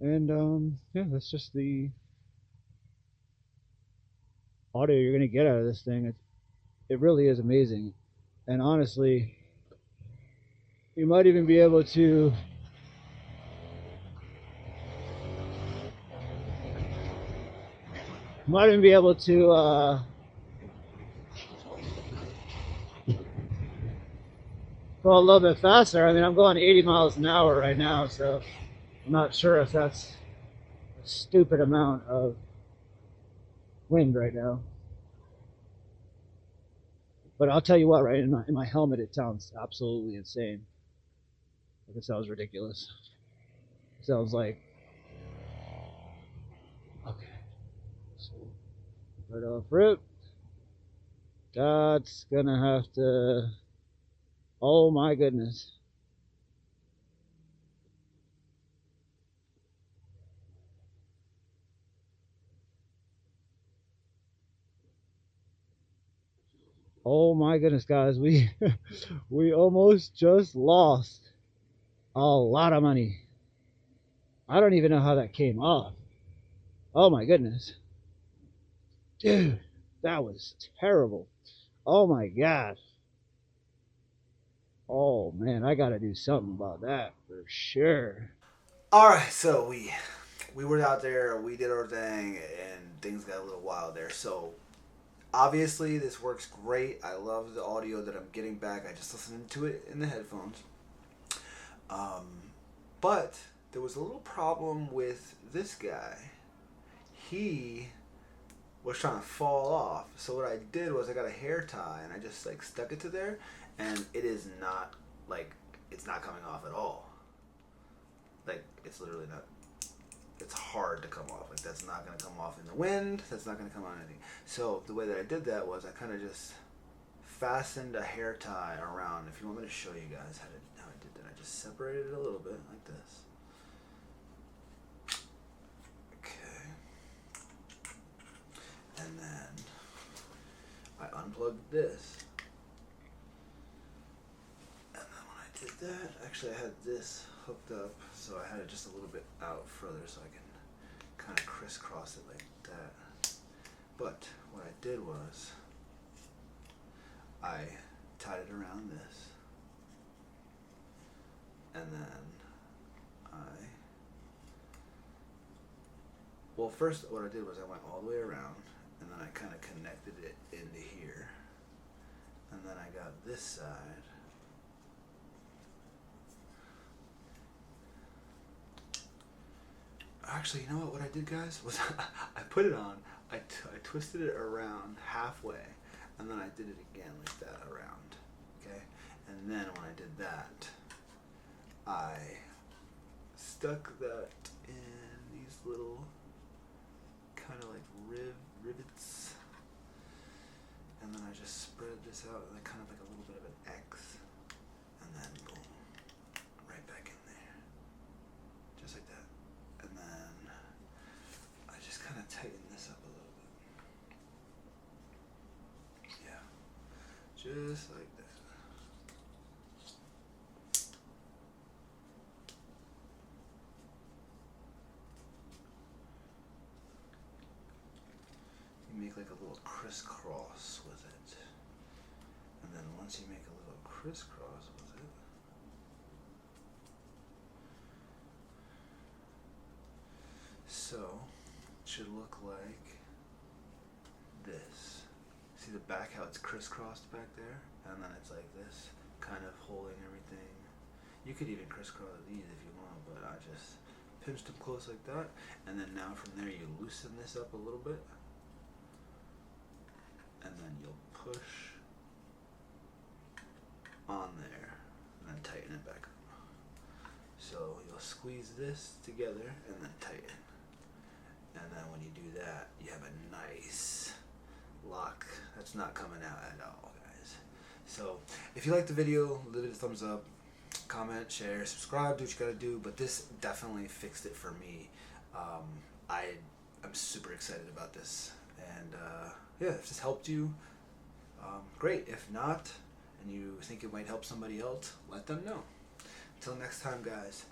And yeah, that's just the audio you're gonna get out of this thing. It really is amazing. And honestly, you might even be able to go a little bit faster. I mean, I'm going 80 miles an hour right now, so I'm not sure if that's a stupid amount of wind right now. But I'll tell you what, right in my helmet, it sounds absolutely insane. Like, it sounds ridiculous. It sounds like, okay, so right off rip, that's gonna have to. Oh my goodness. Oh my goodness, guys, we we almost just lost a lot of money. I don't even know how that came off. Oh my goodness, dude, that was terrible. Oh my gosh. Oh man, I gotta do something about that for sure. All right, so we were out there, we did our thing, and things got a little wild there. So obviously this works great. I love the audio that I'm getting back. I just listened to it in the headphones. Um, but there was a little problem with this guy. He was trying to fall off. So what I did was I got a hair tie and I just like stuck it to there, and it is not like it's not coming off at all. Like it's literally not. It's hard to come off. Like that's not gonna come off in the wind. That's not gonna come on anything. So the way that I did that was I kind of just fastened a hair tie around. If you want me to show you guys how I did that, I just separated it a little bit like this. Okay, and then I unplugged this. And then when I did that, actually I had this hooked up, so I had it just a little bit out further so I can kind of crisscross it like that. But what I did was I tied it around this, and then well, first what I did was I went all the way around, and then I kind of connected it into here, and then I got this side. Actually, you know what I did, guys, was I put it on, I twisted it around halfway, and then I did it again like that around, okay? And then when I did that, I stuck that in these little kind of like rivets, and then I just spread this out like kind of like a little bit of an X, and then boom, right back in there, just like that. And then I just kind of tighten this up a little bit. Yeah, just like that. You make like a little crisscross with it. And then once you make a little crisscross with it, so it should look like this. See the back, how it's crisscrossed back there? And then it's like this, kind of holding everything. You could even crisscross these if you want, but I just pinched them close like that. And then now from there you loosen this up a little bit. And then you'll push on there and then tighten it back up. So you'll squeeze this together and then tighten. And then when you do that, you have a nice lock that's not coming out at all, guys. So if you like the video, leave it a thumbs up, comment, share, subscribe, do what you gotta do. But this definitely fixed it for me. I'm super excited about this, and yeah, if this helped you, great. If not, and you think it might help somebody else, let them know. Until next time, guys.